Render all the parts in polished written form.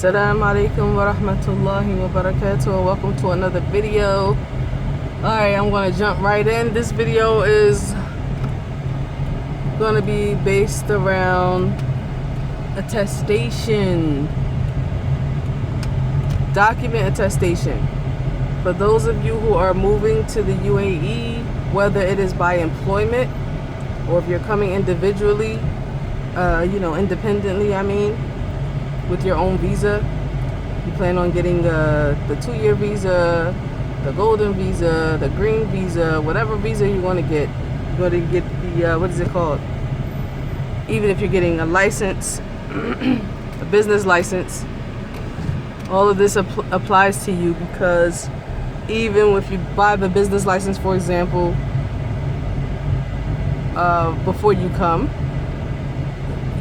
Assalamu alaikum wa rahmatullahi wa barakatuh. Welcome to another video. Alright, I'm going to jump right in. This video is going to be based around attestation. Document attestation. For those of you who are moving to the UAE, whether it is by employment or if you're coming individually, independently, with your own visa, you plan on getting the 2-year visa, the golden visa, the green visa, whatever visa you want to get. You're going to get the, what is it called? Even if you're getting a license, a business license, all of this applies to you, because even if you buy the business license, for example, before you come,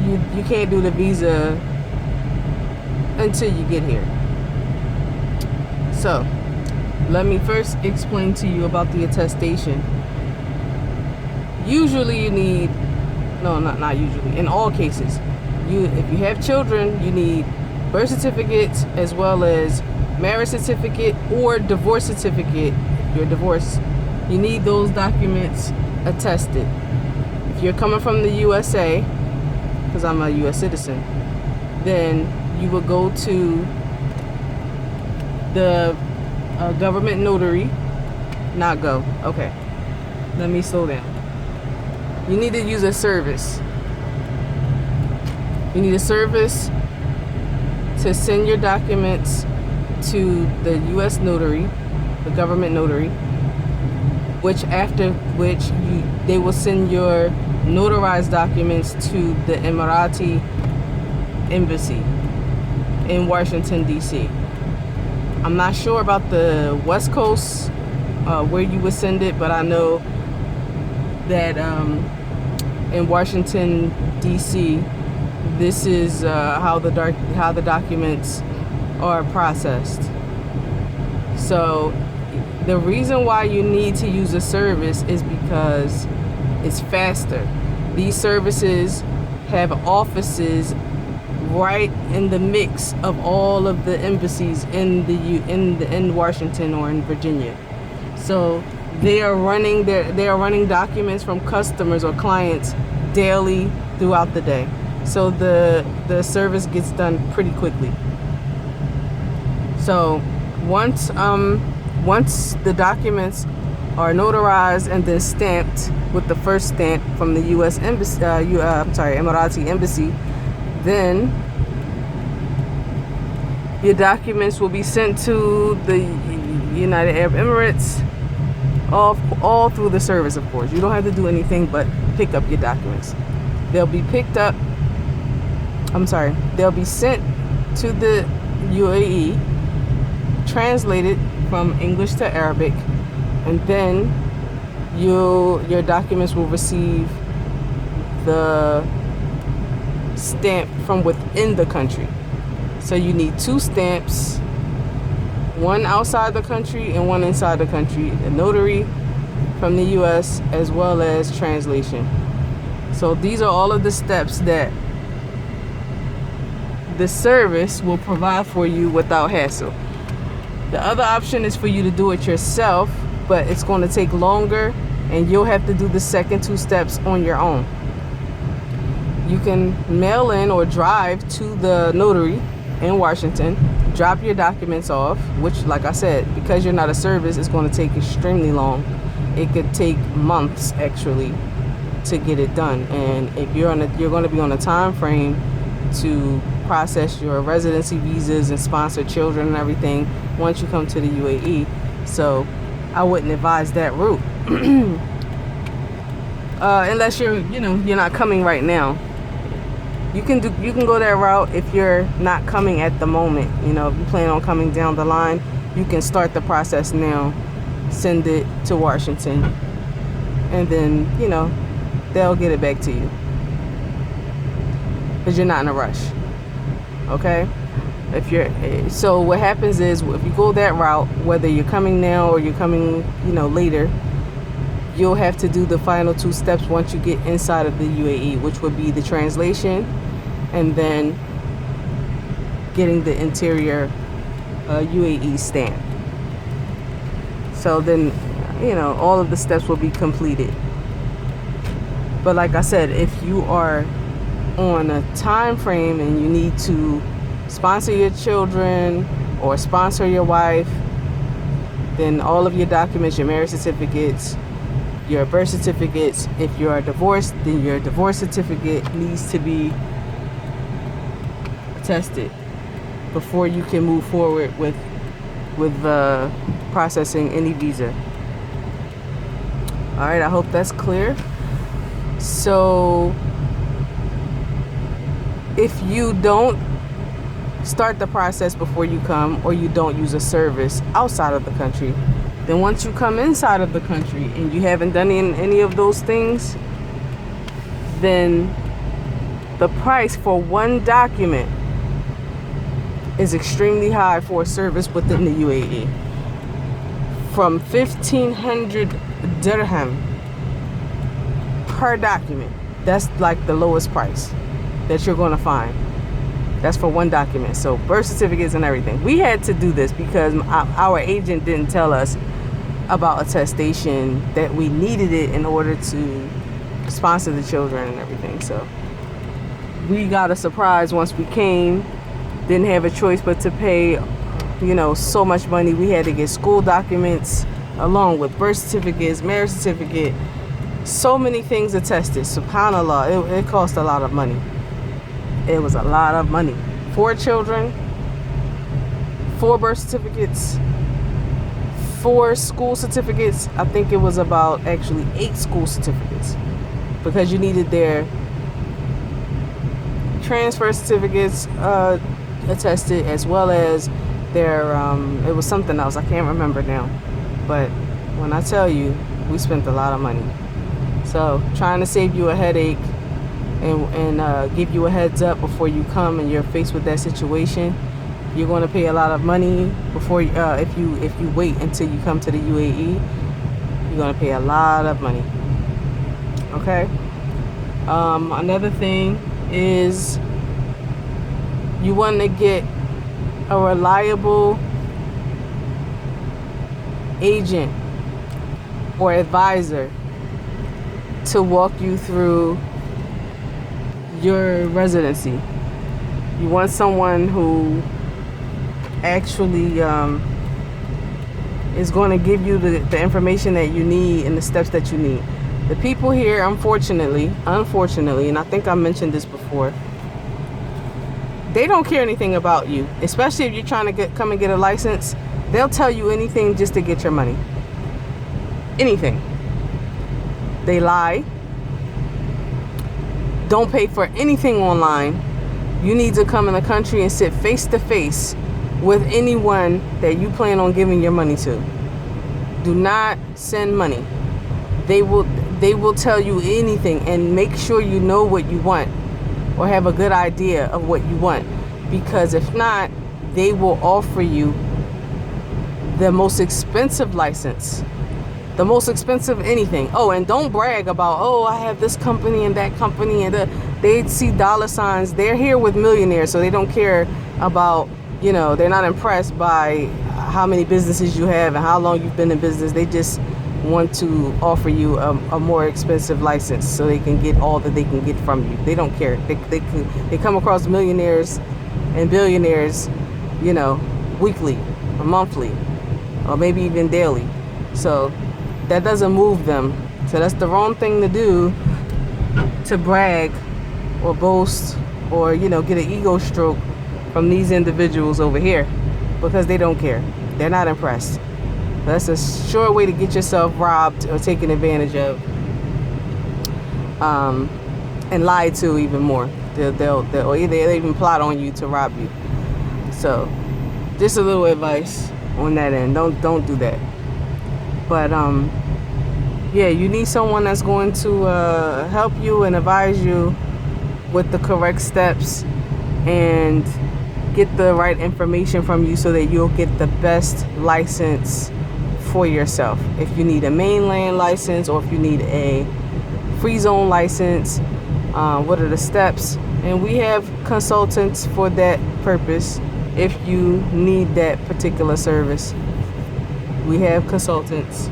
you can't do the visa until you get here. So let me first explain to you about the attestation. Usually you need, not usually, in all cases, if you have children, you need birth certificates as well as marriage certificate or divorce certificate. If you're divorced, you need those documents attested. If you're coming from the USA, because I'm a US citizen, then you would go to the government notary. Okay, let me slow down. You need to use a service. You need a service to send your documents to the US notary, the government notary, they will send your notarized documents to the Emirati embassy in Washington, D.C. I'm not sure about the West Coast, where you would send it, but I know that in Washington, D.C., this is how the documents are processed. So the reason why you need to use a service is because it's faster. These services have offices right in the mix of all of the embassies in Washington or in Virginia. So they are running documents from customers or clients daily throughout the day. So the service gets done pretty quickly. So once the documents are notarized and then stamped with the first stamp from the U.S. embassy, Emirati embassy, then your documents will be sent to the United Arab Emirates, all through the service, of course. You don't have to do anything but pick up your documents. They'll be sent to the UAE, translated from English to Arabic, and then your documents will receive the stamp from within the country. So you need 2 stamps, one outside the country and one inside the country, a notary from the US as well as translation. So these are all of the steps that the service will provide for you without hassle. The other option is for you to do it yourself, but it's going to take longer and you'll have to do the second 2 steps on your own. You can mail in or drive to the notary in Washington, drop your documents off, which, like I said, because you're not a service, it's going to take extremely long. It could take months actually to get it done. And if you're going to be on a time frame to process your residency visas and sponsor children and everything once you come to the UAE. So I wouldn't advise that route unless you're not coming right now. You can go that route if you're not coming at the moment. If you plan on coming down the line, you can start the process now, send it to Washington, and then they'll get it back to you, because you're not in a rush. Okay? So what happens is, if you go that route, whether you're coming now or you're coming later, you'll have to do the final 2 steps once you get inside of the UAE, which would be the translation and then getting the interior UAE stamp. So then, all of the steps will be completed. But like I said, if you are on a time frame and you need to sponsor your children or sponsor your wife, then all of your documents, your marriage certificates, your birth certificates, if you are divorced, then your divorce certificate needs to be attested before you can move forward with processing any visa. All right, I hope that's clear. So if you don't start the process before you come, or you don't use a service outside of the country, then once you come inside of the country and you haven't done any of those things, then the price for one document is extremely high for a service within the UAE. From 1,500 dirham per document. That's like the lowest price that you're going to find. That's for one document. So birth certificates and everything. We had to do this because our agent didn't tell us about attestation, that we needed it in order to sponsor the children and everything. So we got a surprise once we came. Didn't have a choice but to pay, so much money. We had to get school documents along with birth certificates, marriage certificate, so many things attested. SubhanAllah, it cost a lot of money. It was a lot of money. 4 children, 4 birth certificates, 4 school certificates. I think it was about actually 8 school certificates, because you needed their transfer certificates attested, as well as their it was something else, I can't remember now. But when I tell you, we spent a lot of money. So trying to save you a headache and give you a heads up before you come and you're faced with that situation, you're going to pay a lot of money before if you wait until you come to the UAE. You're going to pay a lot of money. Okay. Another thing is, you want to get a reliable agent or advisor to walk you through your residency. You want someone who actually is going to give you the information that you need and the steps that you need. The people here, unfortunately, and I think I mentioned this before, they don't care anything about you, especially if you're trying to come and get a license. They'll tell you anything just to get your money. Anything. They lie. Don't pay for anything online. You need to come in the country and sit face to face with anyone that you plan on giving your money to. Do not send money. They will tell you anything, and make sure you know what you want or have a good idea of what you want, because if not, they will offer you the most expensive license, the most expensive anything. Oh, and don't brag about, oh, I have this company and that company, and they see dollar signs. They're here with millionaires, so they don't care about, they're not impressed by how many businesses you have and how long you've been in business. They just want to offer you a more expensive license so they can get all that they can get from you. They don't care. They come across millionaires and billionaires, weekly or monthly or maybe even daily. So that doesn't move them. So that's the wrong thing to do, to brag or boast or, get an ego stroke from these individuals over here, because they don't care. They're not impressed. That's a sure way to get yourself robbed or taken advantage of, and lied to even more. They'll even plot on you to rob you. So, just a little advice on that end. Don't do that. But yeah, you need someone that's going to help you and advise you with the correct steps and get the right information from you so that you'll get the best license for yourself. If you need a mainland license or if you need a free zone license, what are the steps? And we have consultants for that purpose if you need that particular service. We have consultants.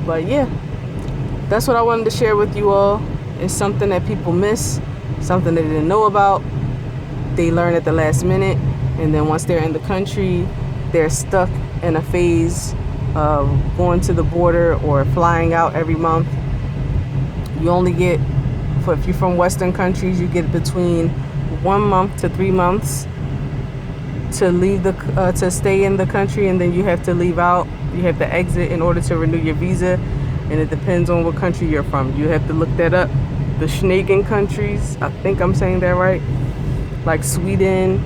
But yeah, that's what I wanted to share with you all. It's something that people miss, something they didn't know about. They learn at the last minute, and then once they're in the country, they're stuck in a phase of going to the border or flying out every month. You only get, if you're from Western countries, you get between 1 month to 3 months to leave to stay in the country, and then you have to leave out. You have to exit in order to renew your visa, and it depends on what country you're from. You have to look that up. The Schengen countries, I think I'm saying that right, like Sweden,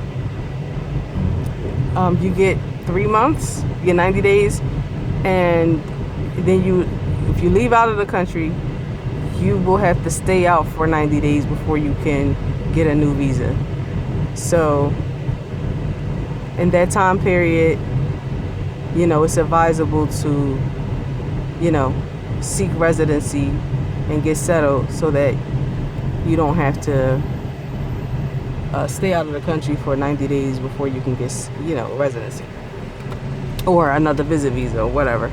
you get 3 months, you get 90 days, and then if you leave out of the country, you will have to stay out for 90 days before you can get a new visa. So in that time period, it's advisable to, seek residency and get settled so that you don't have to stay out of the country for 90 days before you can get, residency or another visit visa or whatever.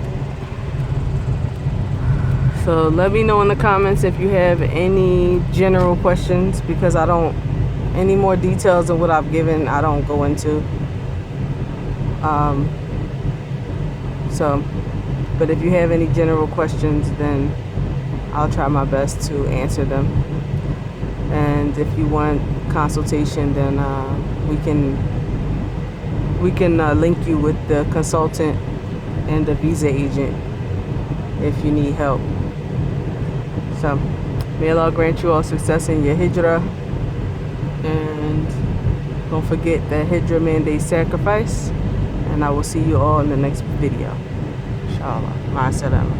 So let me know in the comments if you have any general questions, because any more details of what I've given, I don't go into. But if you have any general questions, then I'll try my best to answer them. And if you want consultation, then we can link you with the consultant and the visa agent if you need help. So may Allah grant you all success in your Hijrah, and don't forget that Hijrah mandate sacrifice, and I will see you all in the next video. Inshallah. Ma'as salama.